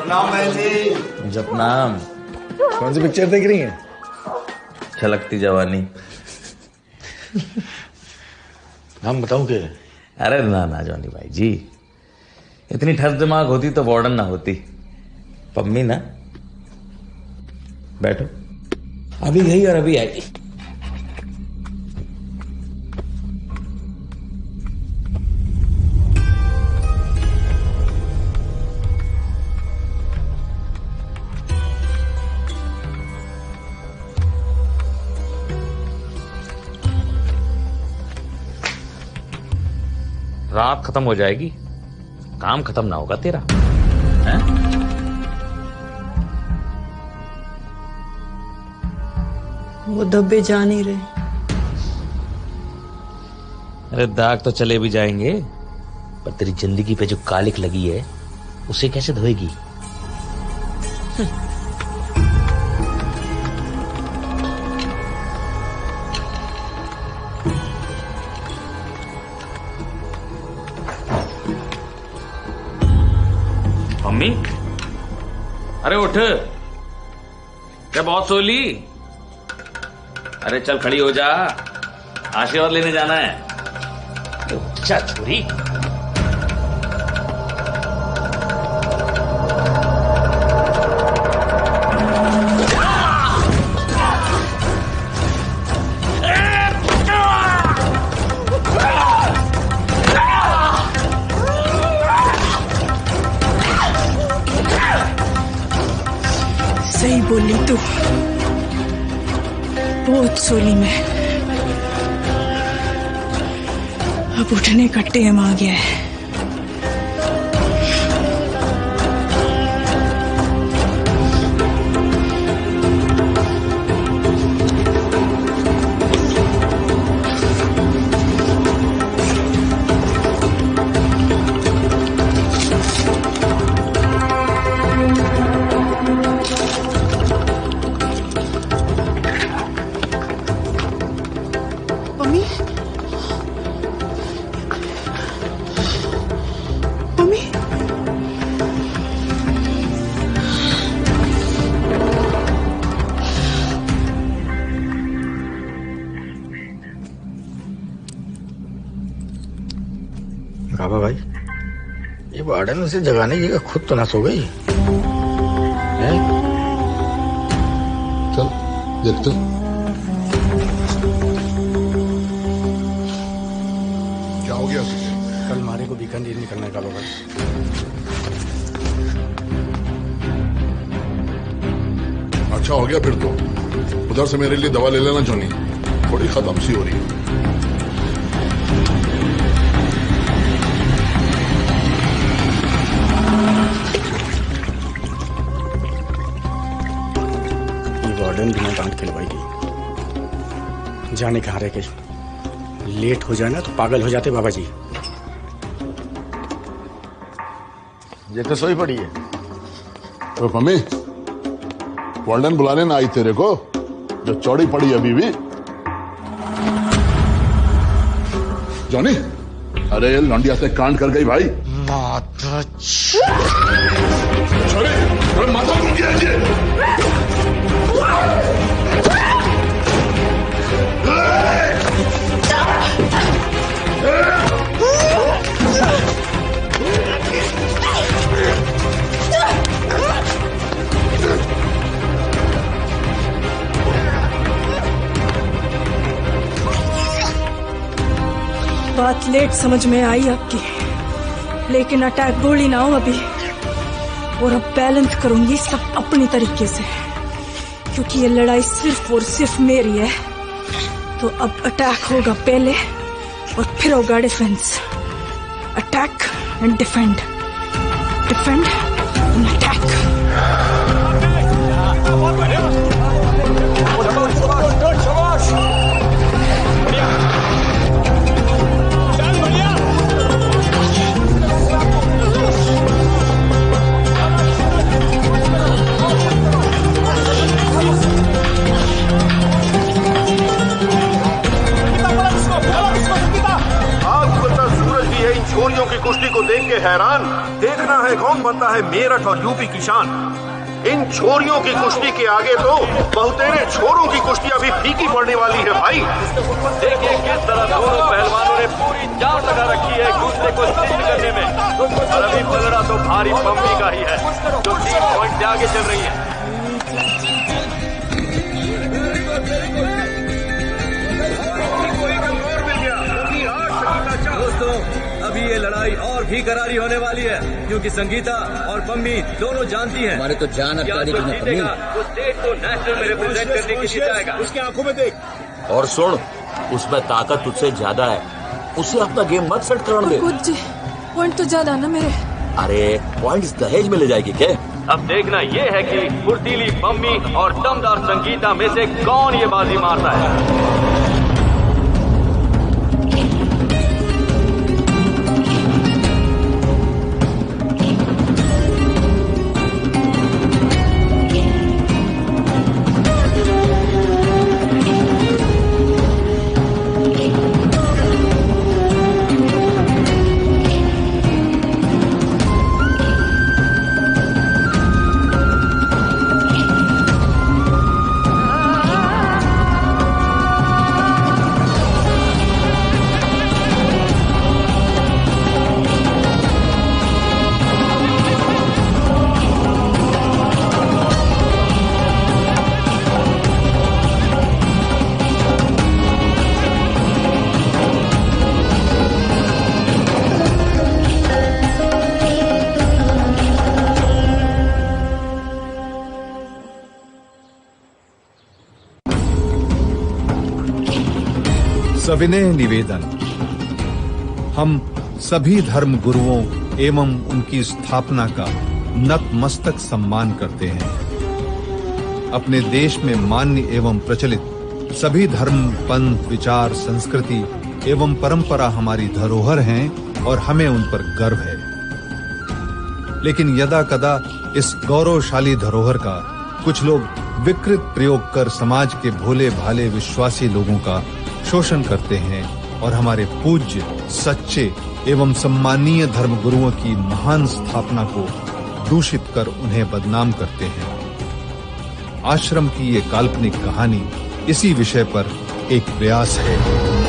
जपनाम बहन जी। जपनाम। कौन सी पिक्चर देख रही हैं? छलकती जवानी। नाम बताऊं क्या? अरे ना जॉनी भाई जी, इतनी ठस दिमाग होती तो वार्डन ना होती। पम्मी ना, बैठो, अभी गई और अभी आएगी। रात खत्म हो जाएगी, काम खत्म ना होगा तेरा, हैं? वो धब्बे जा नहीं रहे। अरे दाग तो चले भी जाएंगे, पर तेरी जिंदगी पे जो कालिक लगी है उसे कैसे धोएगी? मम्मी, अरे उठ, क्या बहुत सो ली? अरे चल खड़ी हो जा, आशीर्वाद लेने जाना है। अच्छा छोरी। सही बोली तू, बहुत सोली मैं। अब उठने का टाइम आ गया है। काबा भाई, ये वार्डन उसे जगाने की खुद तो ना सो गई है? चल देखते। क्या हो गया तुझे? कल मारे को बीकानेर निकलना है काबा भाई। अच्छा हो गया फिर तो। उधर से मेरे लिए दवा ले लेना जॉनी, थोड़ी खत्म सी हो रही है। वार्डन बिना डांट खिलवाई गई, जाने कहाँ रह गई। लेट हो जाए ना तो पागल हो जाते बाबा जी। ये तो सोई पड़ी है। तो मम्मी, वार्डन बुलाने ना आई तेरे को, जो चौड़ी पड़ी अभी भी। जॉनी, अरे ये लौंडिया से कांड कर गई भाई। माता अरे माथा टूट गया ये। बात लेट समझ में आई आपकी, लेकिन अटैक गोली ना हो अभी। और अब बैलेंस करूंगी सब अपनी तरीके से, क्योंकि ये लड़ाई सिर्फ और सिर्फ मेरी है। तो अब अटैक होगा पहले और फिर होगा defence. Attack and defend, defend and attack. कुश्ती को देख के हैरान, देखना है, कौन बनता है मेरठ और यूपी की शान। इन छोरियों की कुश्ती के आगे तो बहुतेरे छोरों की कुश्तियां भी फीकी पड़ने वाली है भाई। देखिए किस तरह दोनों पहलवानों ने पूरी जान लगा रखी है एक दूसरे को स्टिच करने में। और अभी पलड़ा तो भारी पम्मी का ही है जो 3 पॉइंट से आगे चल रही है। दोस्तों, अभी ये लड़ाई और भी करारी होने वाली है क्योंकि संगीता और पम्मी दोनों जानती हैं हमारे तो जान कि आज जो जीतेगा वो स्टेट को नेशनल में रिप्रेजेंट करने के लिए जाएगा। उसकी आंखों में देख। और सुन, उसमें ताकत तुझसे ज्यादा है, उसे अपना गेम मत सेट करने दे। कुछ पॉइंट तो ज्यादा ना मेरे। अरे पॉइंट्स दहेज में ले जाएगी क्या? अब देखना ये है कि फुर्तीली पम्मी और दमदार संगीता में से कौन ये बाजी मारता है। सविनय निवेदन। हम सभी धर्म गुरुओं एवं उनकी स्थापना का नतमस्तक सम्मान करते हैं। अपने देश में मान्य एवं प्रचलित सभी धर्म, पंथ, विचार, संस्कृति एवं परंपरा हमारी धरोहर हैं और हमें उन पर गर्व है। लेकिन यदा कदा इस गौरवशाली धरोहर का कुछ लोग विकृत प्रयोग कर समाज के भोले भाले विश्वासी लोगों का शोषण करते हैं और हमारे पूज्य, सच्चे एवं सम्मानीय धर्मगुरुओं की महान स्थापना को दूषित कर उन्हें बदनाम करते हैं। आश्रम की ये काल्पनिक कहानी इसी विषय पर एक प्रयास है।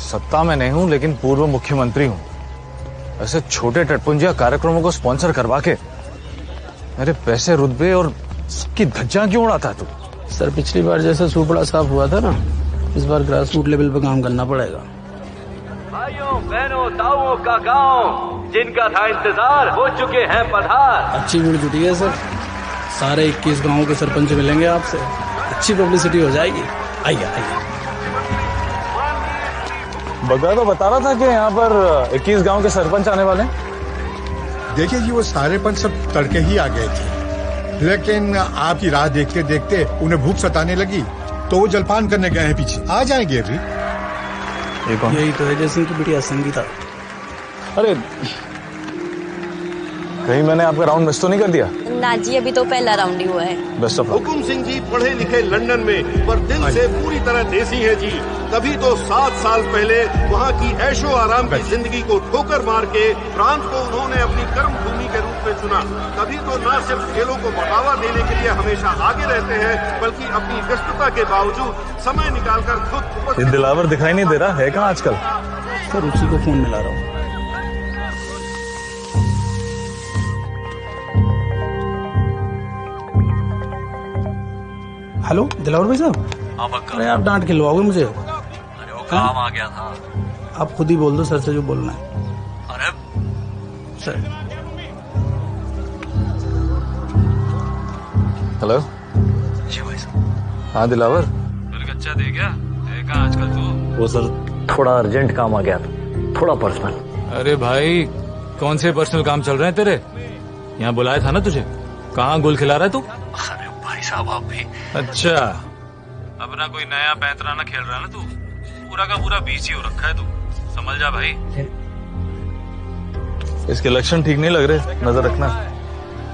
सत्ता में नहीं हूं लेकिन पूर्व मुख्यमंत्री हूं। ऐसे छोटे टटपुंजिया कार्यक्रमों को स्पॉन्सर करवा के मेरे पैसे, रुतबे और सबकी धज्जियां क्यों उड़ाता है तू? सर, पिछली बार जैसे सुपड़ा साफ हुआ था ना, इस बार ग्रास रूट लेवल पे काम करना पड़ेगा। भाइयों, बहनों, ताऊओं, काकाओं, जिनका था इंतजार हो चुके हैं पधार। अच्छी भीड़ जुटी है सर, सारे 21 गांवों के सरपंच मिलेंगे आपसे, अच्छी पब्लिसिटी हो जाएगी। आइए आइए। बगा तो बता रहा था कि यहाँ पर 21 गांव के सरपंच आने वाले हैं। देखिए जी, वो सारे पंच सब तड़के ही आ गए थे, लेकिन आपकी राह देखते देखते उन्हें भूख सताने लगी तो वो जलपान करने गए हैं पीछे। आ जाएंगे अभी। यही तो है जैसे की बिटिया संगीता। अरे कहीं मैंने आपका राउंड मिस तो नहीं कर दिया? ना जी, अभी तो पहला राउंड ही हुआ है। Best of luck. Hukum Singh ji पढ़े लिखे लंदन में, पर दिल से पूरी तरह देसी है जी। तभी तो 7 साल पहले वहाँ की ऐशो आराम की जिंदगी को ठोकर मार के फ्रांस को उन्होंने अपनी कर्म भूमि के रूप में चुना। तभी तो न सिर्फ खेलों को बढ़ावा देने के लिए हमेशा आगे रहते हैं, बल्कि अपनी व्यस्तता के बावजूद समय निकालकर खुद। ये दिलावर दिखाई नहीं दे रहा है कहाँ आजकल? सर, उसी को फोन मिला रहा हूँ। हेलो दिलावर भाई साहब। अरे आप डांट खिलवाओगे मुझे? अरे वो काम आ गया था। आप खुद ही बोल दो सर से जो बोलना है। अरे सर। हेलो जी भाई साहब। हाँ दिलावर। कच्चा दे क्या देखा आजकल तू? वो सर थोड़ा अर्जेंट काम आ गया था, थोड़ा पर्सनल। अरे भाई, कौन से पर्सनल काम चल रहे हैं तेरे? यहाँ बुलाया था ना तुझे, कहाँ गुल खिला रहा है तू? अरे भाई साहब आप भी। अच्छा, अपना कोई नया पैंतराना खेल रहा है ना तू? पूरा का पूरा बीसी हो रखा है तू, समझ जा भाई। इसके लक्षण ठीक नहीं लग रहे, नजर रखना।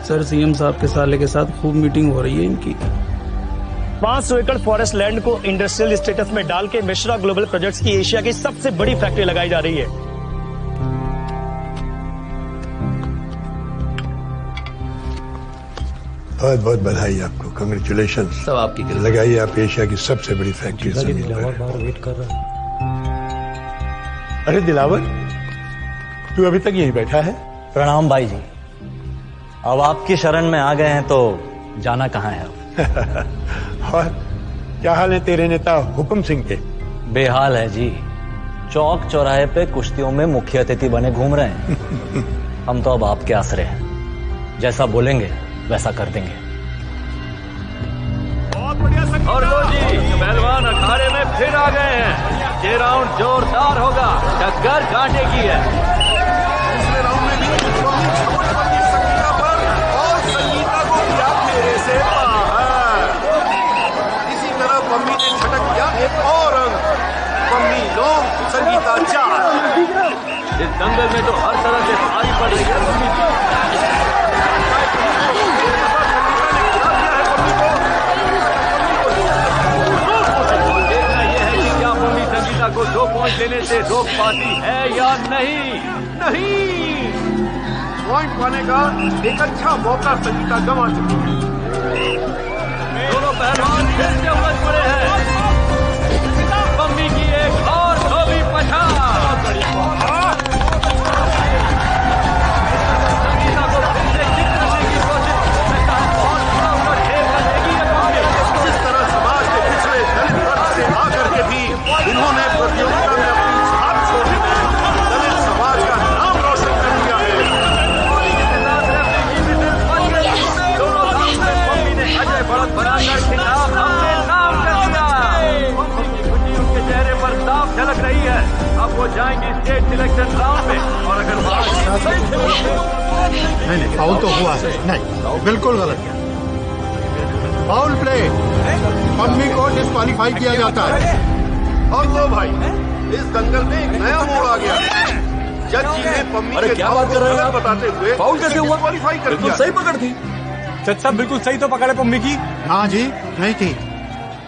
सर सीएम साहब के साले के साथ खूब मीटिंग हो रही है इनकी। 500 एकड़ फॉरेस्ट लैंड को इंडस्ट्रियल स्टेटस में डाल के मिश्रा ग्लोबल प्रोजेक्ट्स की एशिया की सबसे बड़ी फैक्ट्री लगाई जा रही है। बहुत बहुत बधाई आपको, कांग्रेचुलेशन। सब आपकी लगाइए आप एशिया की सबसे बड़ी फैक्ट्री। दिलावर बाहर वेट कर रहा है। अरे दिलावर, तू अभी तक यहीं बैठा है? प्रणाम भाई जी, अब आपकी शरण में आ गए हैं तो जाना कहाँ है? और क्या हाल है तेरे नेता हुकुम सिंह के? बेहाल है जी, चौक चौराहे पे कुश्तियों में मुख्य अतिथि बने घूम रहे हैं। हम तो अब आपके आसरे हैं, जैसा बोलेंगे वैसा कर देंगे। और लो जी, पहलवान अखाड़े में फिर आ गए हैं। ये राउंड जोरदार होगा, टक्कर कांटे की है। दूसरे राउंड में भी संगीता पर और संगीता को किया मेरे से बाहर। इसी तरह पम्मी ने छटक किया एक और अंक। पम्मी 9, संगीता 4। इस दंगल में तो हर तरह से भारी पड़ रही है पम्मी की। को 2 पॉइंट लेने से रोक पाती है या नहीं? नहीं, पॉइंट पाने का एक अच्छा मौका संगीता गंवा चुकी है। दोनों पहलवान फिर से उलझ पड़े हैं। पम्मी की एक और धोबी पछाड़। संगीता को फिर से किक करने की कोशिश, बहुत बड़ा खेल करेगी ये पम्मी। जिस तरह समाज के पिछड़े दलित वर्ग से आकर के भी इन्होंने प्रतियोगिता में अपनी छाप छोड़ी है, दलित समाज का नाम रोशन कर दिया है। दोनों राउंड में पम्मी ने अजय बढ़त बनाकर खिताब अपने नाम कर दिया। पम्मी की खुशी उनके चेहरे पर साफ झलक रही है। अब वो जाएंगी स्टेट सिलेक्शन राउंड में, और अगर नहीं, फाउल तो हुआ है। नहीं, बिल्कुल गलत, फाउल प्ले। पम्मी को डिस्क्वालीफाई किया जाता है। और लो भाई, इस दंगल में एक नया मोड़ आ गया। जज जी ने पम्मी के क्या बात कर रहे हैं बताते हुए फाउल कैसे हुआ? क्वालिफाई कर बिल्कुल दिया। सही पकड़ थी। जज साहब बिल्कुल सही तो पकड़े पम्मी की। हाँ जी, नहीं थी।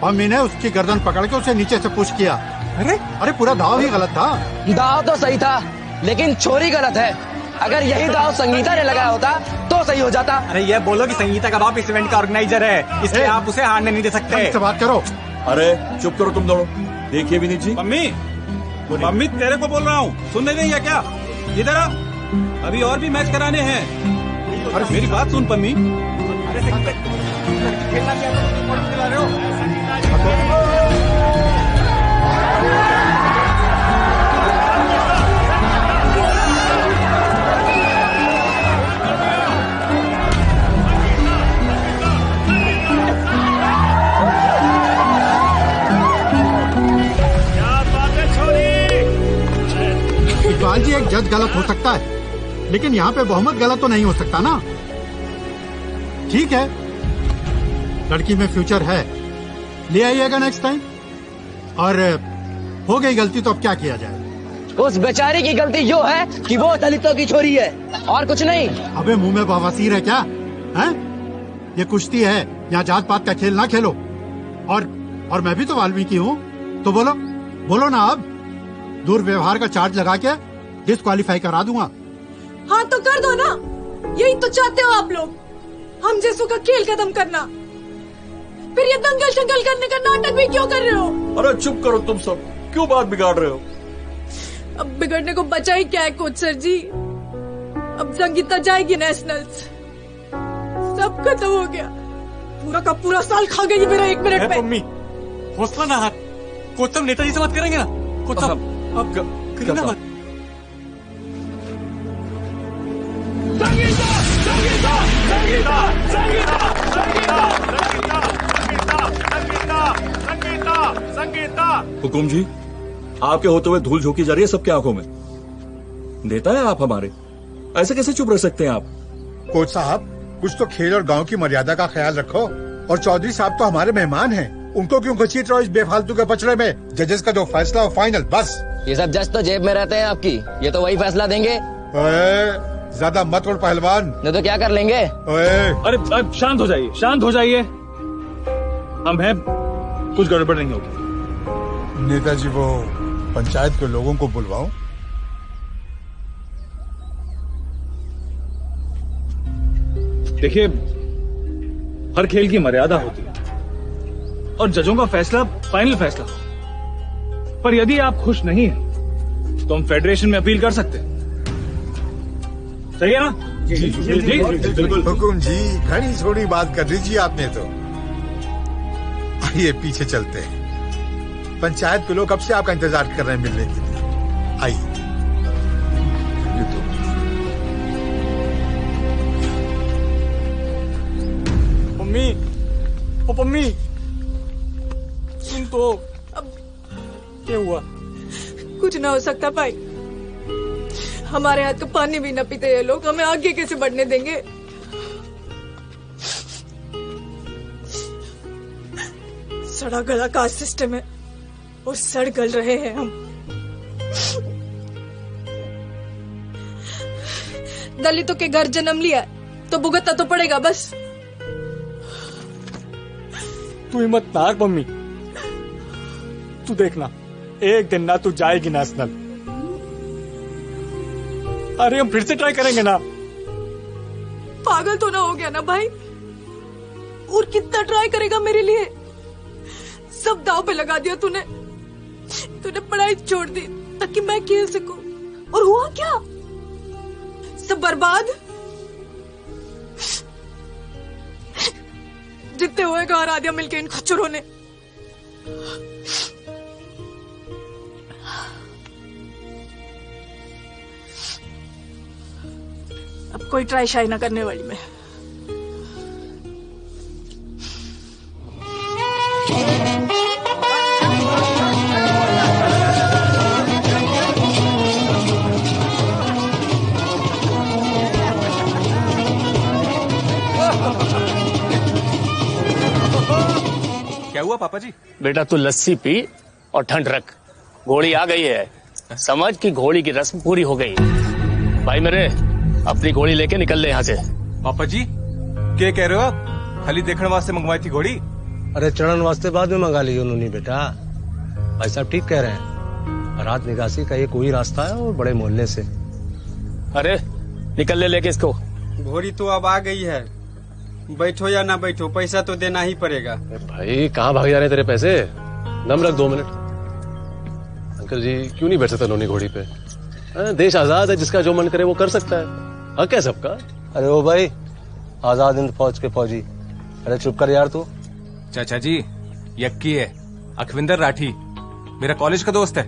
पम्मी ने उसकी गर्दन पकड़ के उसे नीचे से पुश किया। अरे पूरा दाव ही गलत था। दाव तो सही था, लेकिन चोरी गलत है। अगर यही दाव संगीता ने लगाया होता तो सही हो जाता। अरे ये बोलो कि संगीता का बाप इस इवेंट का ऑर्गेनाइजर है, इसलिए आप उसे हारने नहीं दे सकते। बात करो। अरे चुप करो तुम दोनों, देखिए विनीत जी। मम्मी तेरे को बोल रहा हूँ, सुन नहीं रही है क्या? इधर आ, अभी और भी मैच कराने हैं। अरे मेरी बात सुन पम्मी। इकबाल जी, एक जज गलत हो सकता है, लेकिन यहाँ पे बहुमत गलत तो नहीं हो सकता ना। ठीक है, लड़की में फ्यूचर है, ले आइएगा नेक्स्ट टाइम। और हो गई गलती तो अब क्या किया जाए? उस बेचारी की गलती यो है कि वो दलितों की छोरी है, और कुछ नहीं। अबे मुंह में बवासीर है क्या? हैं? ये कुश्ती है, यहाँ जात पात का खेल ना खेलो। और मैं भी तो वाल्मीकि हूँ, तो बोलो ना। अब दुर्व्यवहार का चार्ज लगा के डिस्क्वालीफाई करा दूंगा। हाँ तो कर दो ना, यही तो चाहते हो आप लोग, हम जैसों का खेल खत्म करना। फिर ये दंगल शंगल करने का नाटक भी क्यों कर रहे हो? अरे चुप करो तुम सब, क्यों बात बिगाड़ रहे हो? अब बिगड़ने को बचा ही क्या है कोच सर जी? अब संगीता जाएगी नेशनल्स, सब खत्म हो गया। पूरा का पूरा साल खा गई मेरा 1 मिनट में। मम्मी हौसला ना हाथ, कोच साहब नेताजी से बात करेंगे ना। कोच साहब अब करिए ना बात। संगीता। हुकुम जी, आपके होते हुए धूल झोंकी जा रही है सबके आंखों में। नेता है आप हमारे, ऐसे कैसे चुप रह सकते हैं आप? कोच साहब, कुछ तो खेल और गांव की मर्यादा का ख्याल रखो। और चौधरी साहब तो हमारे मेहमान हैं, उनको क्यों घसीट रहो इस बेफालतू के पचड़े में? जजेस का जो फैसला हो फाइनल बस। ये सब जज तो जेब में रहते हैं आपकी, ये तो वही फैसला देंगे। ज्यादा मत उड़ पहलवान, नहीं तो क्या कर लेंगे? अरे शांत हो जाइए, शांत हो जाइए। हम हैं, कुछ गड़बड़ नहीं होगी। नेताजी, वो पंचायत के लोगों को बुलवाऊं? देखिए, हर खेल की मर्यादा होती है और जजों का फैसला फाइनल फैसला। पर यदि आप खुश नहीं हैं, तो हम फेडरेशन में अपील कर सकते हैं। सही है ना? जी बिल्कुल। हुकुम जी, घनी छोड़ी बात कर दीजिए आपने तो। आइए पीछे चलते हैं। पंचायत के लोग कब से आपका इंतजार कर रहे हैं मिलने के लिए। आइए। मम्मी, ओ मम्मी, सुन तो। अब क्या हुआ? कुछ ना हो सकता भाई, हमारे हाथ का पानी भी न पीते ये लोग, हमें आगे कैसे बढ़ने देंगे? सड़ा गला कास्ट सिस्टम है और सड़ गल रहे हैं हम। दलितों के घर जन्म लिया तो भुगतना तो पड़ेगा बस। तू हिम्मत ना हार मम्मी, तू देखना एक दिन ना तू जाएगी नेशनल। अरे हम फिर से ट्राई करेंगे ना। पागल तो ना हो गया ना भाई? और कितना ट्राई करेगा मेरे लिए? सब दाव पे लगा दिया तूने। तूने पढ़ाई छोड़ दी ताकि मैं खेल सकूं, और हुआ क्या? सब बर्बाद। जितने हुए घर आ दिया मिलके इन खच्चरों ने। अब कोई ट्राई शाई ना करने वाली मैं। क्या हुआ पापा जी? बेटा तू लस्सी पी और ठंड रख। घोड़ी आ गई है, समझ कि घोड़ी की रस्म पूरी हो गई। भाई मेरे, अपनी घोड़ी लेके निकल ले यहाँ से। पापा जी क्या कह रहे हो आप? खाली देखने वास्ते मंगवाई थी घोड़ी? अरे चढ़न वास्ते बाद में मंगा ली उन्होंने बेटा। भाई साहब ठीक कह रहे हैं, रात निकासी का ये कोई रास्ता है और बड़े मोहल्ले से। अरे निकल ले लेके इसको। घोड़ी तो अब आ गई है, बैठो या ना बैठो पैसा तो देना ही पड़ेगा। भाई कहाँ भाग जा रहे हैं तेरे पैसे? दम रख 2 मिनट। अंकल जी क्यों नहीं बैठ सकता नोनी घोड़ी पे? देश आजाद है, जिसका जो मन करे वो कर सकता है। हक है सबका। अरे ओ भाई, आजाद हिंद फौज के फौजी। अरे चुप कर यार तू। चाचा जी यक्की है, अखविंदर राठी मेरा कॉलेज का दोस्त है।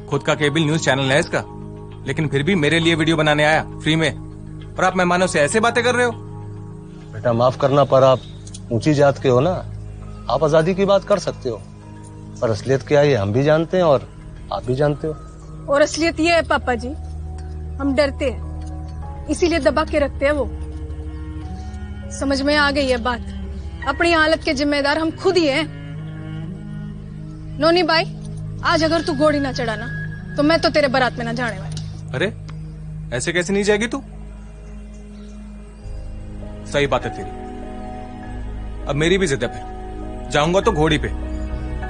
खुद का केबल न्यूज चैनल है इसका, लेकिन फिर भी मेरे लिए वीडियो बनाने आया फ्री में। और आप मेहमानों से ऐसे बातें कर रहे हो? बेटा माफ करना, पर आप ऊंची जात के हो ना, आप आजादी की बात कर सकते हो, पर असलियत क्या है हम भी जानते हैं और आप भी जानते हो। और असलियत ये है पापा जी, हम डरते हैं इसीलिए दबा के रखते हैं। वो समझ में आ गई है बात। अपनी हालत के जिम्मेदार हम खुद ही हैं। नोनी भाई, आज अगर तू घोड़ी ना चढ़ाना तो मैं तो तेरे बारात में ना जाने वाली। अरे ऐसे कैसे नहीं जाएगी तू? सही बात है तेरी। अब मेरी भी जिद है, फिर जाऊंगा तो घोड़ी पे।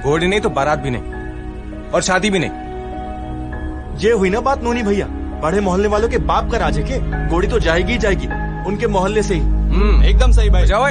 घोड़ी नहीं तो बारात भी नहीं, और शादी भी नहीं। ये हुई ना बात नोनी भैया, बड़े मोहल्ले वालों के बाप का राज है के घोड़ी तो जाएगी ही जाएगी, उनके मोहल्ले से ही। एकदम सही भाई। जाओ।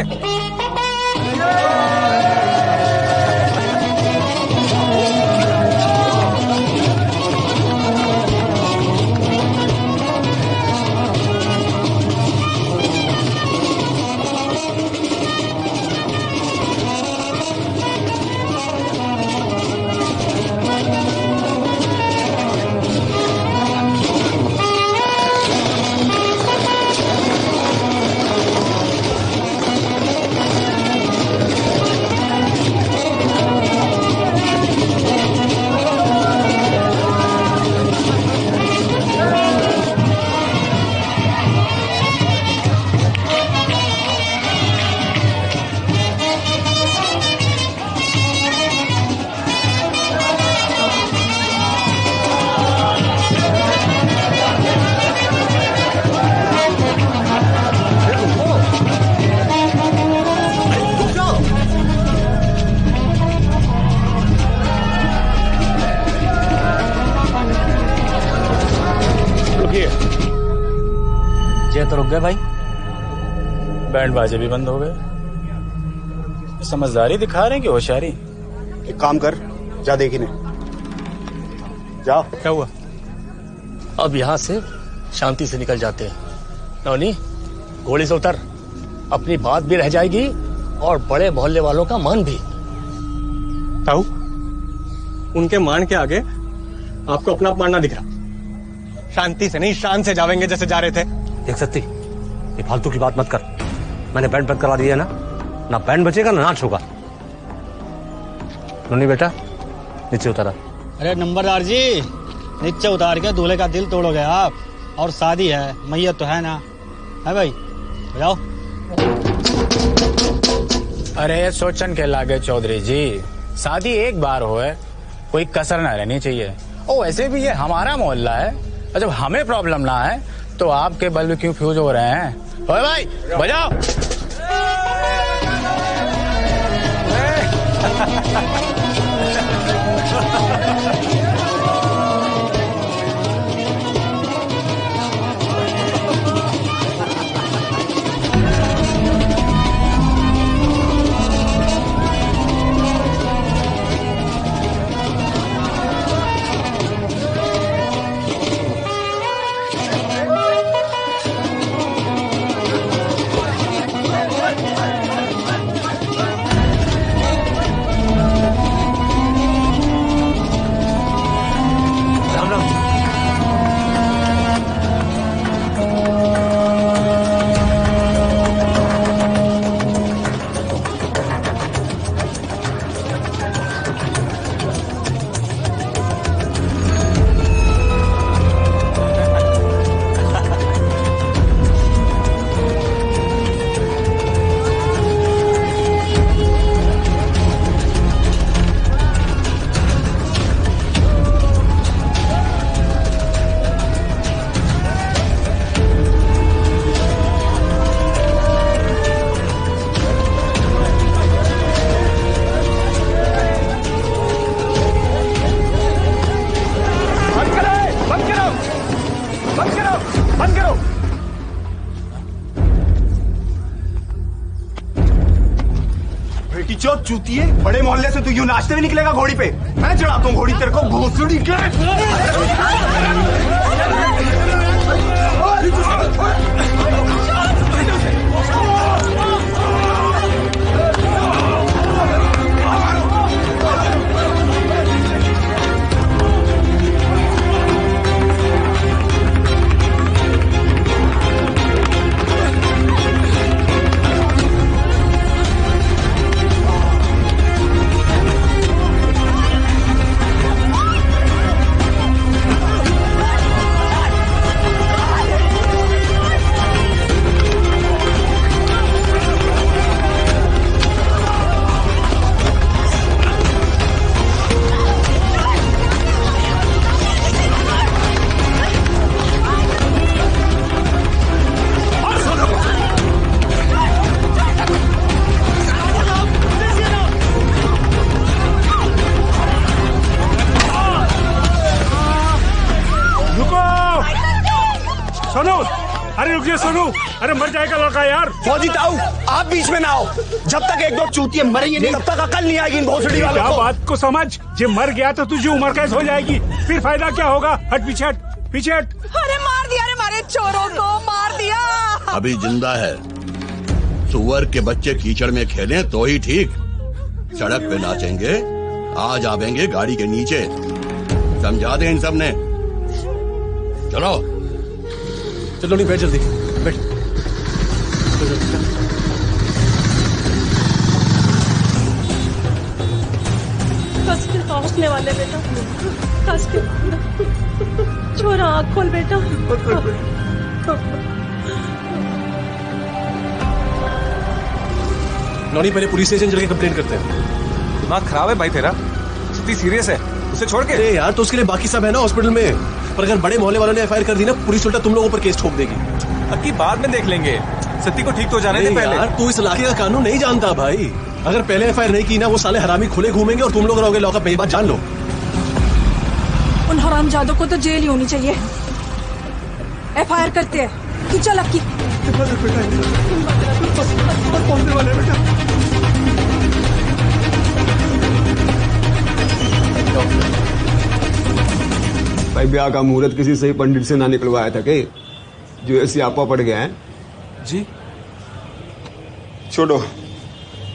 गए भाई, बैंड बाजे भी बंद हो गए। समझदारी दिखा रहे हैं कि होशियारी? एक काम कर, जा देखी ने जा। क्या हुआ? अब यहाँ से शांति से निकल जाते हैं। नौनी, घोड़े से उतर, अपनी बात भी रह जाएगी और बड़े मोहल्ले वालों का मान भी। ताऊ, उनके मान के आगे आपको अपना अपमान ना दिख रहा। शांति से नहीं, शान से जावेंगे जैसे जा रहे थे। देख सकती, ये फालतू की बात मत कर। मैंने बैंड बंद करा दिया ना, ना बैंड बचेगा ना नाच होगा। नोनी बेटा, नीचे उतारा। अरे नंबरदार जी, नीचे उतार के दूल्हे का दिल तोड़ोगे आप। और शादी है, मैयत तो है ना, है भाई? जाओ। अरे सोचन के लागे चौधरी जी, शादी एक बार हो है, कोई कसर ना रहनी चाहिए। ओ वैसे भी ये हमारा मोहल्ला है, और जब हमें प्रॉब्लम ना है तो आपके बल्ब क्यों फ्यूज हो रहे हैं? ओए भाई बजाओ। चूतिए, बड़े मोहल्ले से तू यूं नाचते भी निकलेगा घोड़ी पे? मैं चढ़ाता हूँ घोड़ी तेरे को, भोसड़ी के। सोनू, अरे मर जाएगा लड़का यार। फौजी ताऊ, आप बीच में ना आओ। जब तक एक दो चूतिए मरेंगे नहीं, तब तक अकल नहीं आएगी इन भोसड़ी वालों को। बात को समझ, जे मर गया तो तुझे उम्र कैसे हो जाएगी, फिर फायदा क्या होगा? हट पीछे, हट पीछे हट। अरे मार दिया रे, मारे चोरों को मार दिया। अभी जिंदा है। सुअर के बच्चे कीचड़ में खेलें तो ही ठीक, सड़क पे नाचेंगे, आज आवेंगे गाड़ी के नीचे। समझा दे इन सब ने। चलो चलो नहीं, बैठ जल्दी बैठ। कस के पहुंचने वाले बेटा, कस के। छोरा आँख खोल बेटा। नौनी, पहले पुलिस स्टेचन चल के कंप्लेंट करते हैं। दिमाग खराब है भाई तेरा, स्थिति सीरियस है, उसे छोड़ के। अरे यार, तो उसके लिए बाकी सब है ना हॉस्पिटल में। पर अगर बड़े मोहल्ले वालों ने एफआईआर कर दी ना, पुलिस उल्टा तुम लोगों पर केस ठोक देगी। अक्की बाद में देख लेंगे, सत्ती को ठीक तो जाने दे पहले। यार तू इस इलाके का कानून नहीं जानता भाई। अगर पहले एफआईआर नहीं की ना, वो साले हरामी खुले घूमेंगे और तुम लोग रहोगे लॉकअप में। ये बात जान लो। उन हरामजादों को तो जेल ही होनी चाहिए। एफआईआर करते हैं। तू चल अक्की। हिफाजत बेटा, बस पहुंचने वाले बेटा। भाई ब्याह का मुहूर्त किसी सही पंडित से ना निकलवाया था कि जो ऐसी आपा पड़ गया है जी। छोड़ो,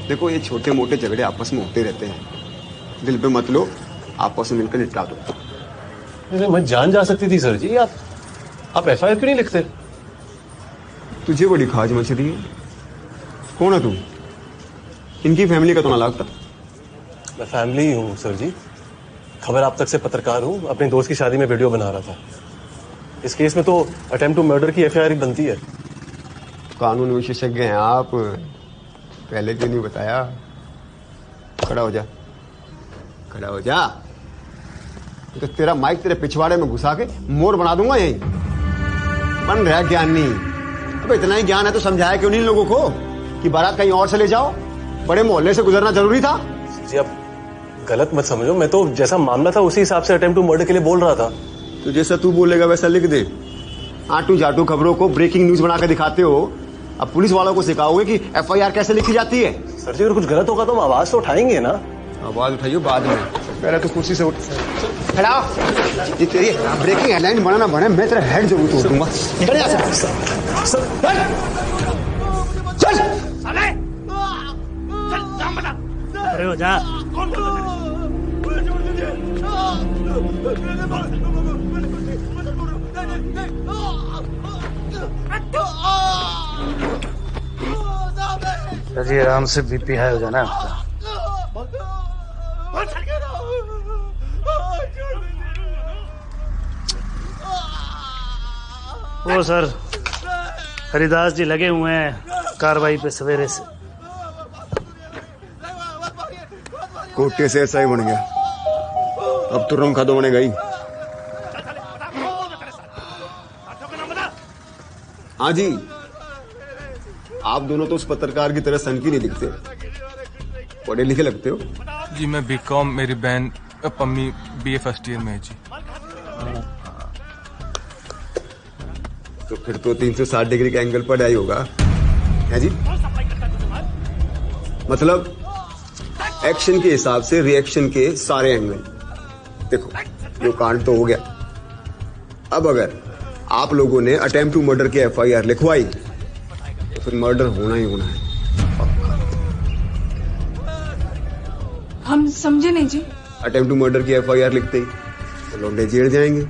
देखो ये छोटे मोटे झगड़े आपस में होते रहते हैं, दिल पे मत लो, आपस में मिलकर निपटा दो। अरे मैं जान जा सकती थी सर जी, आप एफआईआर क्यों नहीं लिखते? तुझे बड़ी खाज मच रही है। कौन है तू? इनकी फैमिली का तो ना लगता। मैं फैमिली हूँ सर जी, खबर आप तक से पत्रकार हूँ, अपने दोस्त की शादी में वीडियो बना रहा था। इस केस में तो अटेम्प्ट टू मर्डर की एफआईआर ही बनती है। कानून विशेषज्ञ हैं आप, पहले क्यों नहीं बताया? खड़ा हो जा, खड़ा हो जा, तो तेरा माइक तेरे पिछवाड़े में घुसा के मोर बना दूंगा यहीं। बन रहा ज्ञान नहीं। अब इतना ही ज्ञान है तो समझाया क्यों नहीं लोगों को कि बारात कहीं और से ले जाओ? बड़े मोहल्ले से गुजरना जरूरी था। जी आप गलत मत समझो, मैं तो जैसा मामला था उसी हिसाब से अटेम्प्ट टू मर्डर के लिए बोल रहा था। तो जैसा तू बोलेगा वैसा लिख दे। आटू जाटू खबरों को ब्रेकिंग न्यूज बना के दिखाते हो, अब पुलिस वालों को सिखाओगे कि एफआईआर कैसे लिखी जाती है। सर जी अगर कुछ गलत होगा तो हम आवाज तो उठाएंगे ना। आवाज उठाइए बाद में, पहले तो कुर्सी से उठ खड़ा। ये तेरी ब्रेकिंग हेडलाइन बना ना बने, मैं तेरा हेड जरूर तोड़ दूंगा। चल यहाँ से। चल अरे हो जा। जी आराम से बीपी हाई हो जाना आपका। वो सर हरिदास जी लगे हुए हैं कार्रवाई पे सवेरे से। कोटे से ऐसा ही बन गया, अब तो रंग खादो बने गई। हाँ जी, आप दोनों तो उस पत्रकार की तरह सनकी नहीं दिखते, पढ़े लिखे लगते हो। जी मैं बीकॉम, मेरी बहन पम्मी बीए फर्स्ट ईयर में है जी। तो फिर तो 360 डिग्री का एंगल पर आई होगा है जी। मतलब एक्शन के हिसाब से रिएक्शन के सारे एंगल। देखो जो कांड तो हो गया, अब अगर आप लोगों ने अटेम्प्ट टू मर्डर की एफआईआर लिखवाई तो फिर मर्डर होना ही होना है। हम समझे नहीं जी। अटेम्प्ट टू मर्डर की एफआईआर लिखते ही तो लौंडे जेल जाएंगे,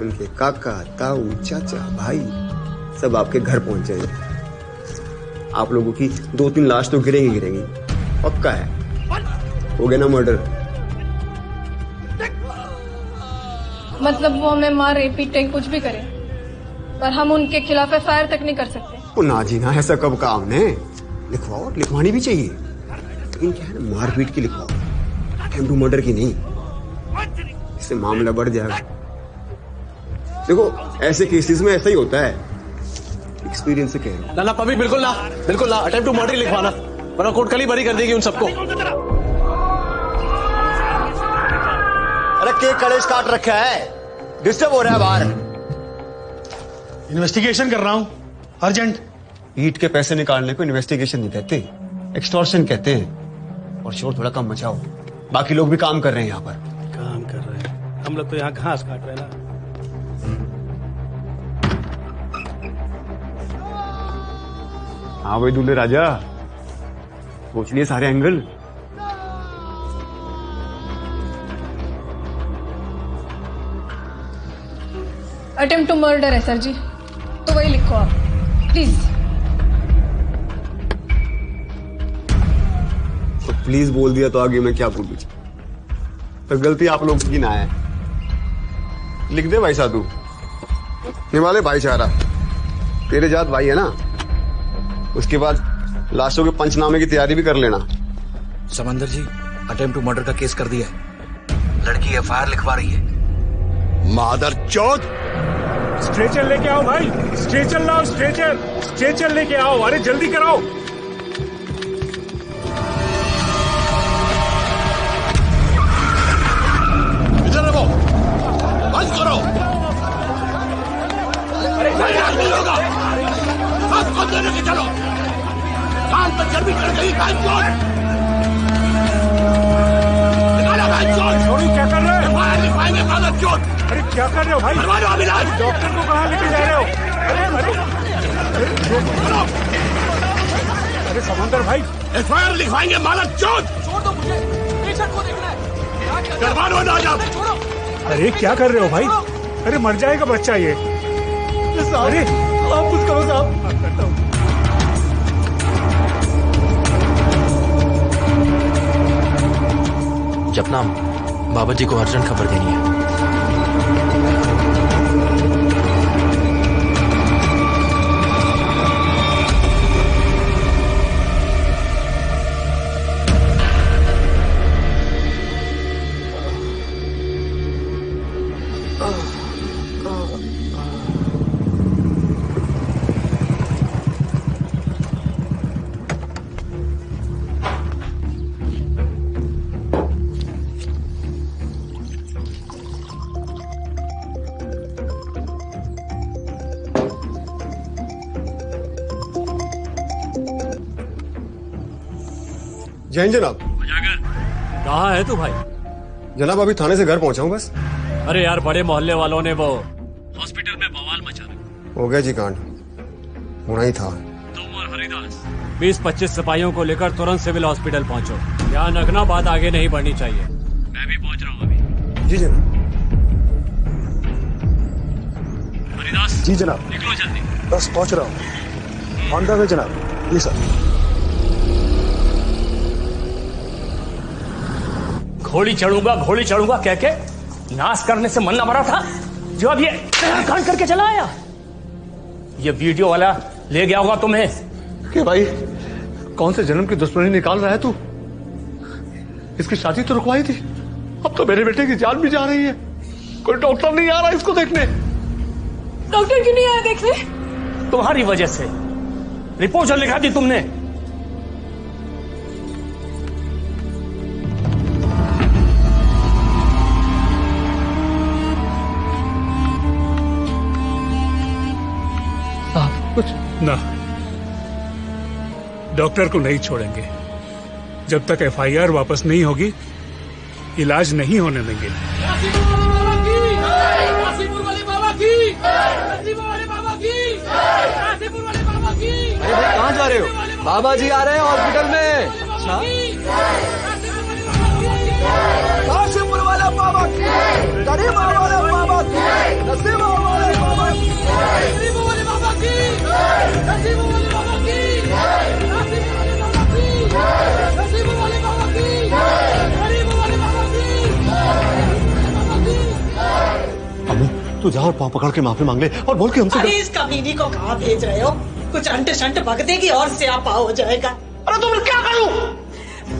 उनके काका ताऊ चाचा भाई सब आपके घर पहुंच जाएंगे। आप लोगों की 2-3 लाश तो गिरेंगी, पक्का है। हो गया ना मर्डर। मतलब वो हमें मारे पीटे कुछ भी करे, पर हम उनके खिलाफ एफआईआर तक नहीं कर सकते। वो ना जी ना, ऐसा कब कहा हमने? लिखवाओ, लिखवानी भी चाहिए, लेकिन क्या है ना, मारपीट की लिखवाओ, अटेम्प्ट टू मर्डर की नहीं। इससे मामला बढ़ जाएगा। देखो ऐसे केसेस में ऐसा ही होता है, एक्सपीरियंस से कह रहा हूं। ना पम्मी बिल्कुल ना, बिल्कुल ना, अटेम्प्ट टू मर्डर लिखवाना, वरना कोर्ट कल ही बरी कर देगी उन सबको। अरे केक कलेश काट रखा है, डिस्टर्ब हो रहा है बाहर। इन्वेस्टिगेशन कर रहा हूं, अर्जेंट। ईट के पैसे निकालने को इन्वेस्टिगेशन नहीं कहते, एक्सटॉर्शन कहते हैं। और शोर थोड़ा कम मचाओ, बाकी लोग भी काम कर रहे हैं यहाँ पर। काम कर रहे हैं, हम लोग तो यहाँ घास काट रहे हैं ना। हाँ भाई दूल्हे राजा, सोच लिए सारे एंगल। अटेम्प्ट टू मर्डर है सर जी, तो वही लिखो आप प्लीज। तो प्लीज बोल दिया तो आगे मैं क्या बोलूं? तो गलती आप लोगों की ना है। लिख दे भाई साधु, हिमालय भाईचारा, तेरे जात भाई है ना। उसके बाद लाशों के पंचनामे की तैयारी भी कर लेना। समंदर जी अटेम्प्ट टू मर्डर का केस कर दिया है, लड़की एफआईआर लिखवा रही है। मादर चौथ, स्ट्रेचर लेके आओ भाई, स्ट्रेचर लाओ, स्ट्रेचर लेके आओ, अरे जल्दी कराओ। इधर रहो, बंद करो। अरे नहीं होगा। क्या कर रहे हो? अरे क्या कर रहे हो भाई? डॉक्टर को कहाँ लेके जा रहे हो? अरे समंदर भाई, एफआईआर लिखवाएंगे मालक चोट। छोड़ दो मुझे, पेशेंट को देखना है। दरबार हो ना जाओ। अरे क्या कर रहे हो भाई? अरे मर जाएगा बच्चा ये। अरे आप कुछ करो साहब। करता हूँ। जपनाम, बाबा जी को अर्जेंट खबर देनी है। जैन जनाब। कहाँ है तू भाई? जनाब अभी थाने से घर पहुंचा हूँ बस। अरे यार, बड़े मोहल्ले वालों ने वो हॉस्पिटल में बवाल मचा रखा। हो गया जी कांड, होना ही था। तुम और हरिदास 20-25 सिपाहियों को लेकर तुरंत सिविल हॉस्पिटल पहुंचो। ध्यान रखना, बात आगे नहीं बढ़नी चाहिए। मैं भी पहुंच रहा हूँ अभी। जी जनाब। हरिदास। जी जनाब। निकलो जल्दी। बस पहुंच रहा हूँ। ऑन द वे जनाब। जी सर। घोड़ी चढ़ूंगा कह के नाश करने से मन न भरा था, जो अब ये कांड करके चला आया। ये वीडियो वाला ले गया होगा तुम्हें। क्या भाई, कौन से जन्म की दुश्मनी निकाल रहा है तू? इसकी शादी तो रुकवाई थी, अब तो मेरे बेटे की जान भी जा रही है। कोई डॉक्टर नहीं आ रहा इसको देखने। डॉक्टर क्यों नहीं आया देखने? तुम्हारी वजह से। रिपोर्ट जो लिखा दी तुमने। कुछ ना, डॉक्टर को नहीं छोड़ेंगे जब तक एफआईआर वापस नहीं होगी। इलाज नहीं होने देंगे। कहाँ जा रहे हो? बाबा जी आ रहे हैं हॉस्पिटल में। अच्छा, काशीपुर वाला बाबा की, गरीब वाले बाबा की, नसीब वाले बाबा की, गरीब वाले बाबा की, नसीब वाले बाबा की, नसीब वाले बाबा की, गरीब वाले बाबा की। अम्मू, तू जा और पाँव पकड़ के माफी मांग ले और बोल के हमसे। अरे इस कमीनी को कहाँ भेज रहे हो? कुछ अंट शंट बक देगी और स्यापा हो जाएगा। अरे तुम क्या करूं?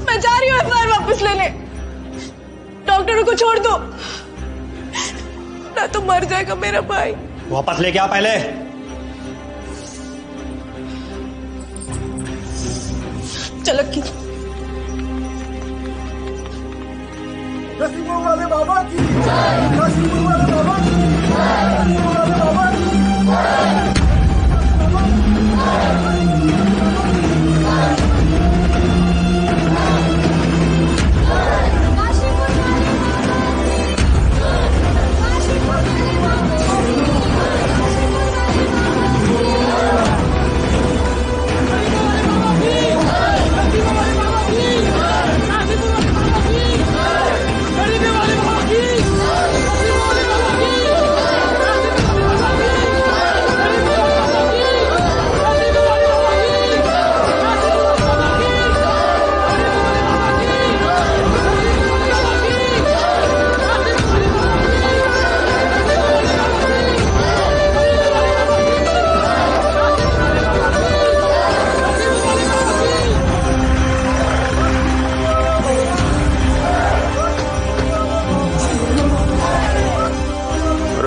मैं जा रही हूँ एफआईआर वापस लेने। डॉक्टर को छोड़ दो, ना तो मर जाएगा मेरा भाई। वापस लेके आ पहले। चलो की नसीब वाले बाबा की, नसीब वाले बाबा की, नसीब वाले बाबा की।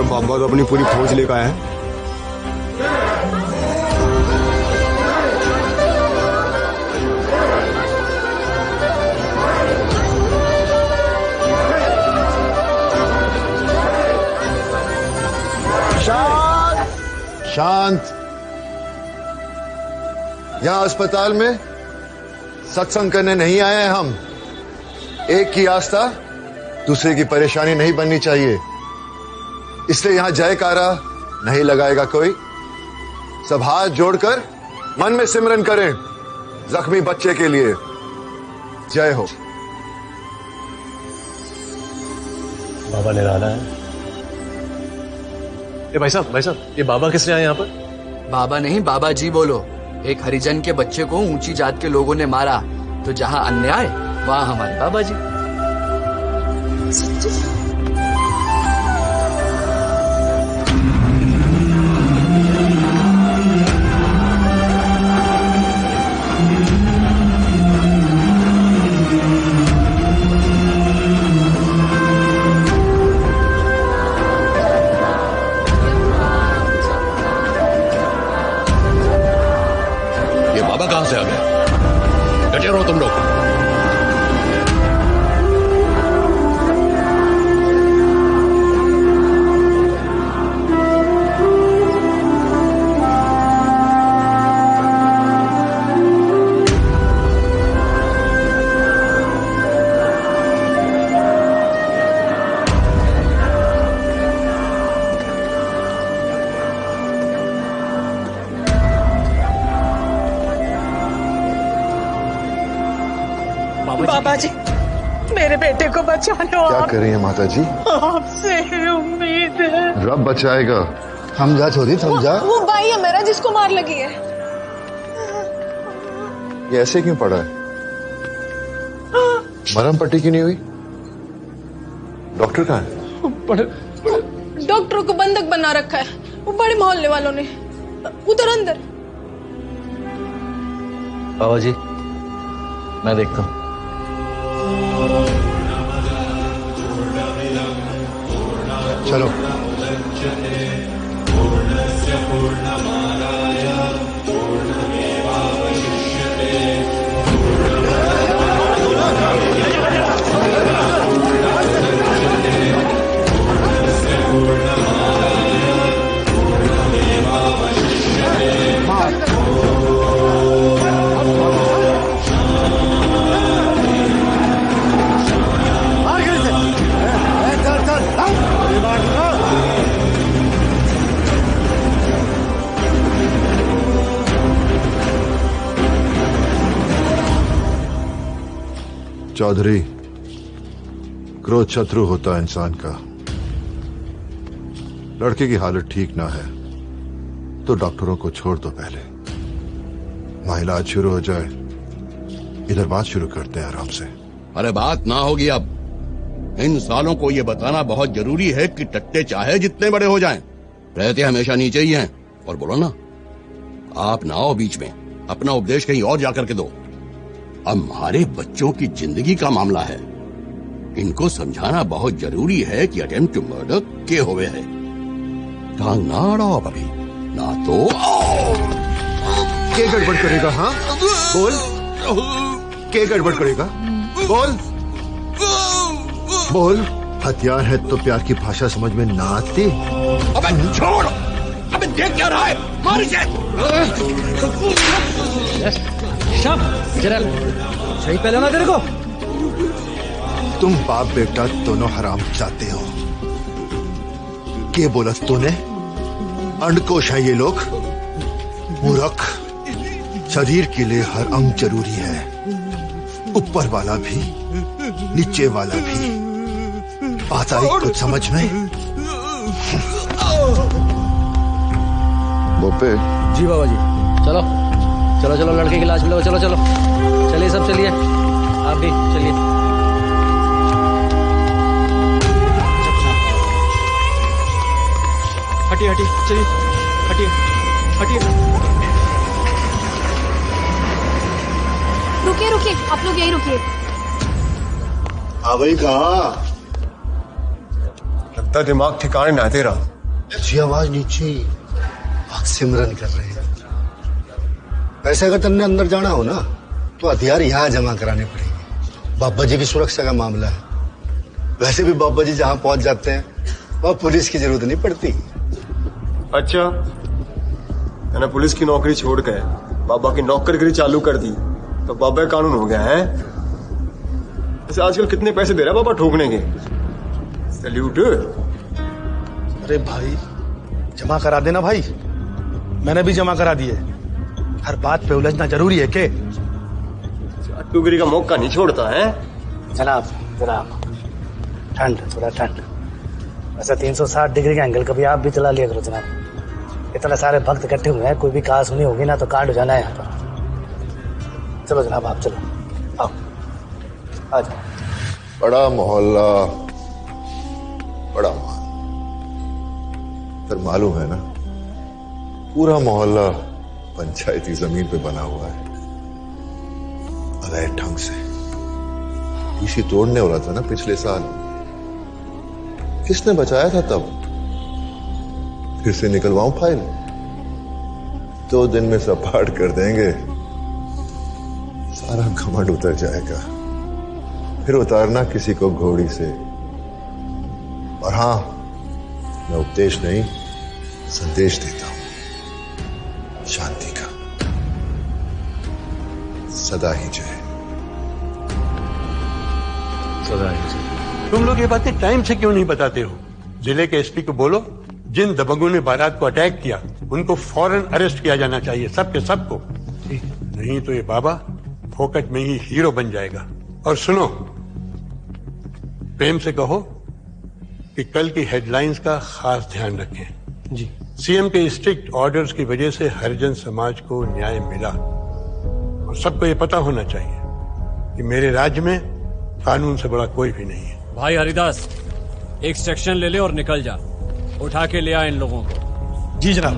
बाबा तो अपनी पूरी फौज लेकर आया है। शांत। यहाँ अस्पताल में सत्संग करने नहीं आए हैं हम। एक की आस्था दूसरे की परेशानी नहीं बननी चाहिए, इसलिए यहां जयकारा नहीं लगाएगा कोई। सब हाथ जोड़कर मन में सिमरन करें जख्मी बच्चे के लिए। जय हो। बाबा निराला है। ये भाई साहब, ये बाबा किसने आए यहाँ पर? बाबा नहीं, बाबा जी बोलो। एक हरिजन के बच्चे को ऊंची जात के लोगों ने मारा, तो जहां अन्याय वहां हमारे बाबा जी। ये बाबा कहां से आ गए? डटे रहो तुम लोग। बाबा जी, मेरे बेटे को बचा लो। क्या कर रही है माता जी? आपसे उम्मीद है। रब बचाएगा। समझा छोरी, समझा। वो भाई है मेरा जिसको मार लगी है। ये ऐसे क्यों पड़ा है? मरहम पट्टी क्यों नहीं हुई? डॉक्टर कहाँ है? डॉक्टर को बंधक बना रखा है वो बड़े मोहल्ले वालों ने। उधर अंदर। बाबा जी मैं देखता हूँ। चलो। चौधरी, क्रोध शत्रु होता है इंसान का। लड़के की हालत ठीक ना है तो डॉक्टरों को छोड़ दो पहले, वहां इलाज शुरू हो जाए। इधर बात शुरू करते हैं आराम से। अरे बात ना होगी अब। इन सालों को ये बताना बहुत जरूरी है कि टट्टे चाहे जितने बड़े हो जाएं, रहते हमेशा नीचे ही हैं। और बोलो ना, आप ना आओ बीच में, अपना उपदेश कहीं और जाकर के दो। अब हमारे बच्चों की जिंदगी का मामला है, इनको समझाना बहुत जरूरी है कि अटेम्प्ट टू मर्डर के हुए है। टांग ना अड़ाओ अभी, ना तो के गड़बड़ करेगा? हाँ बोल, के गड़बड़ करेगा? बोल बोल। हथियार है तो प्यार की भाषा समझ में ना आती? अबे छोड़, अबे देख क्या रहा है, मार इसे। सही पहले ना तेरे को। तुम बाप बेटा दोनों हराम चाहते हो। के बोला तूने? अंडकोश है ये लोग, मूर्ख। शरीर के लिए हर अंग जरूरी है, ऊपर वाला भी नीचे वाला भी। आता है कुछ समझ में? बोपे जी बाबा जी। चलो चलो चलो, लड़के की लाश मिलो। चलो चलो चलिए, सब चलिए, आप भी चलिए। हटिए हटिए, चलिए हटिए हटिए। रुकिए रुकिए, आप लोग यहीं रुकिए। भाई कहाँ? लगता दिमाग ठिकाने ना तेरा। अच्छी आवाज नीचे, आग सिमरन कर रहे हैं। वैसे अगर तुमने अंदर जाना हो ना तो हथियार यहाँ जमा कराने पड़ेंगे। बाबा जी की सुरक्षा का मामला है। वैसे भी बाबा जी जहाँ पहुंच जाते हैं वहाँ पुलिस की जरूरत नहीं पड़ती। अच्छा, मैंने पुलिस की नौकरी छोड़ के बाबा की नौकरगिरी चालू कर दी। तो बाबा कानून हो गया है। वैसे आजकल कितने पैसे दे रहा बाबा ठोकने के? सैल्यूट। अरे भाई जमा करा देना भाई, मैंने भी जमा करा दिए। हर बात पे उलझना जरूरी है के? टुगरी का मौका नहीं छोड़ता है। जनाब जनाब, ठंड, थोड़ा ठंड। वैसे 360 डिग्री का एंगल कभी आप भी चला लिया करो जनाब। इतने सारे भक्त इकट्ठे हुए हैं, कोई भी कहा सुनी होगी ना तो कांड हो जाना है यहाँ पर। चलो जनाब आप चलो, आओ आ जाओ। बड़ा मोहल्ला, बड़ा मोहल्ला। फिर मालूम है ना, पूरा मोहल्ला पंचायती जमीन पे बना हुआ है, अवैध ढंग से। इसी तोड़ने वाला था ना पिछले साल, किसने बचाया था तब? फिर से निकलवाऊं फाइल? 2 दिन में सपाट कर देंगे, सारा घमंड उतर जाएगा। फिर उतारना किसी को घोड़ी से। और हां, मैं उपदेश नहीं संदेश देता हूं, शांति का। सदा ही जय। सदा ही जय। तुम लोग ये बातें टाइम से क्यों नहीं बताते हो? जिले के एसपी को बोलो, जिन दबंगों ने बारात को अटैक किया उनको फौरन अरेस्ट किया जाना चाहिए, सबके सबको। नहीं तो ये बाबा फोकट में ही हीरो बन जाएगा। और सुनो, प्रेम से कहो कि कल की हेडलाइंस का खास ध्यान रखें। जी। सीएम के स्ट्रिक्ट ऑर्डर्स की वजह से हरिजन समाज को न्याय मिला, और सबको ये पता होना चाहिए कि मेरे राज्य में कानून से बड़ा कोई भी नहीं है। भाई हरिदास, एक सेक्शन ले ले और निकल जा। उठा के ले आ इन लोगों को। जी जनाब।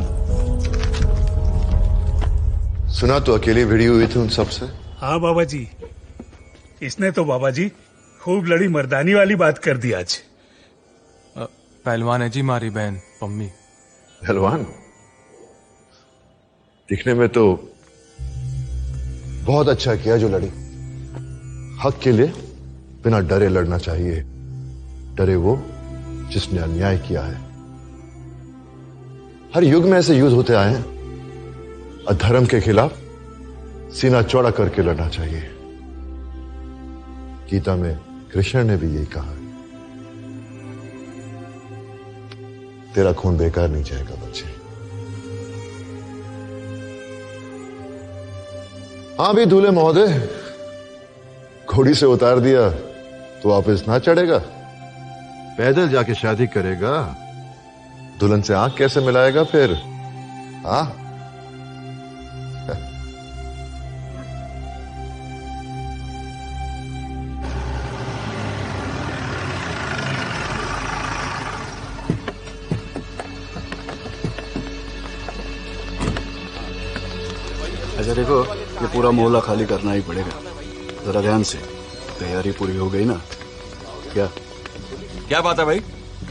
सुना तो अकेले भिड़ी हुई थी उन सबसे? हाँ बाबा जी, इसने तो बाबा जी खूब लड़ी मर्दानी वाली बात कर दी आज। पहलवान है जी मारी बहन पम्मी। पहलवान? दिखने में तो बहुत अच्छा किया जो लड़ी। हक के लिए बिना डरे लड़ना चाहिए। डरे वो जिसने अन्याय किया है। हर युग में ऐसे युद्ध होते आए हैं। अधर्म के खिलाफ सीना चौड़ा करके लड़ना चाहिए। गीता में कृष्ण ने भी यही कहा है। तेरा खून बेकार नहीं जाएगा बच्चे। हाँ भी दूल्हे महोदय, घोड़ी से उतार दिया तो वापस ना चढ़ेगा? पैदल जाके शादी करेगा, दुल्हन से आंख कैसे मिलाएगा फिर? हाँ, अच्छा देखो, ये पूरा मोहल्ला खाली करना ही पड़ेगा। जरा ध्यान से। तैयारी पूरी हो गई ना? क्या बात है भाई?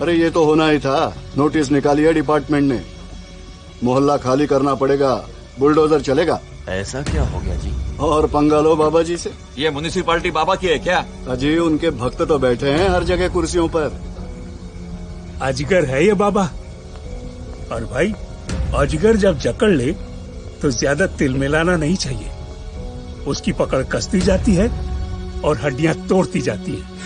अरे ये तो होना ही था। नोटिस निकाली है डिपार्टमेंट ने, मोहल्ला खाली करना पड़ेगा, बुलडोजर चलेगा। ऐसा क्या हो गया जी? और पंगा लो बाबा जी से। ये म्युनिसिपालिटी बाबा की है क्या? अजी उनके भक्त तो बैठे हैं हर जगह कुर्सियों पर। अजगर है ये बाबा। और भाई, अजगर जब जकड़ ले तो ज्यादा तिल मिलाना नहीं चाहिए। उसकी पकड़ कसती जाती है और हड्डियां तोड़ती जाती है।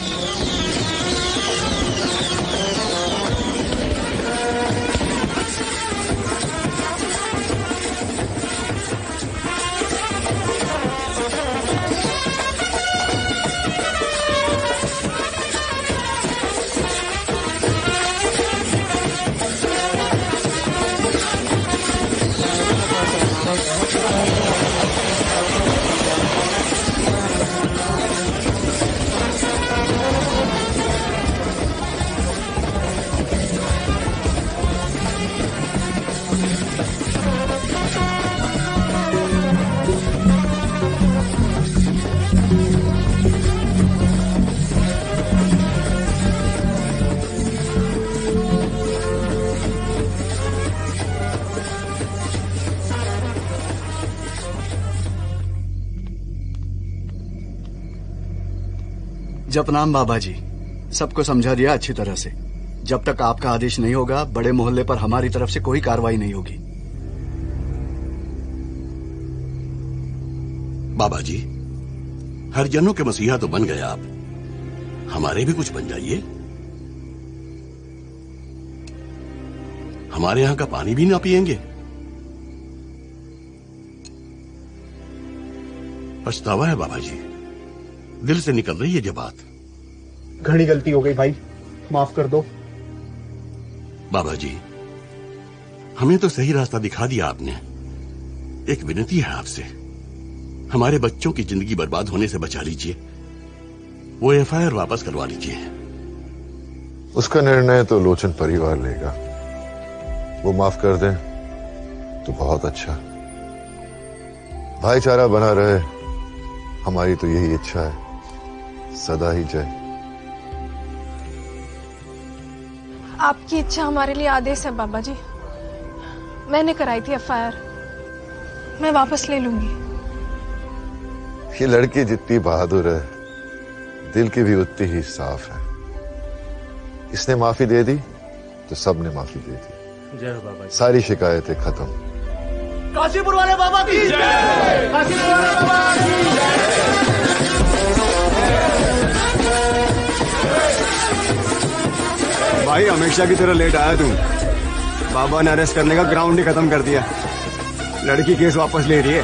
जपनाम बाबा जी, सबको समझा दिया अच्छी तरह से। जब तक आपका आदेश नहीं होगा, बड़े मोहल्ले पर हमारी तरफ से कोई कार्रवाई नहीं होगी। बाबा जी, हरिजनों के मसीहा तो बन गए आप, हमारे भी कुछ बन जाइए। हमारे यहां का पानी भी ना पिएंगे। पछतावा है बाबा जी, दिल से निकल रही है ये बात। घनी गलती हो गई भाई, माफ कर दो। बाबा जी, हमें तो सही रास्ता दिखा दिया आपने। एक विनती है आपसे, हमारे बच्चों की जिंदगी बर्बाद होने से बचा लीजिए। वो एफआईआर वापस करवा लीजिए। उसका निर्णय तो लोचन परिवार लेगा। वो माफ कर दें तो बहुत अच्छा। भाईचारा बना रहे, हमारी तो यही इच्छा है। सदा ही जय। आपकी इच्छा हमारे लिए आदेश है बाबा जी। मैंने कराई थी एफआईआर, मैं वापस ले लूंगी। ये लड़की जितनी बहादुर है, दिल की भी उतनी ही साफ है। इसने माफी दे दी तो सबने माफी दे दी। जय बाबा जी। सारी शिकायतें खत्म। काशीपुर वाले बाबा की जय। काशीपुर वाले बाबा की जय। भाई हमेशा की तरह लेट आया तुम। बाबा ने अरेस्ट करने का ग्राउंड ही खत्म कर दिया। लड़की केस वापस ले रही है।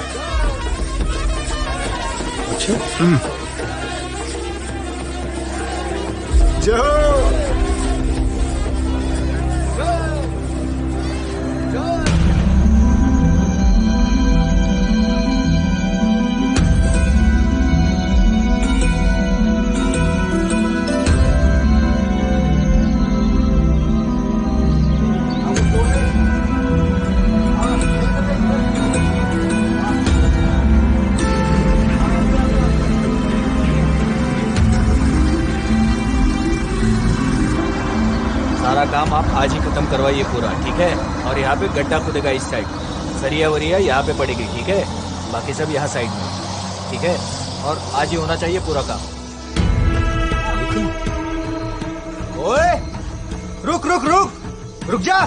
अच्छा। जय हो। सारा काम आप आज ही खत्म करवाइए पूरा, ठीक है? और यहाँ पे गड्ढा खुदेगा इस साइड, सरिया वरिया यहाँ पे पड़ेगी, ठीक है? बाकी सब यहाँ साइड में, ठीक है? और आज ही होना चाहिए पूरा काम। ओए, रुक रुक रुक रुक जा।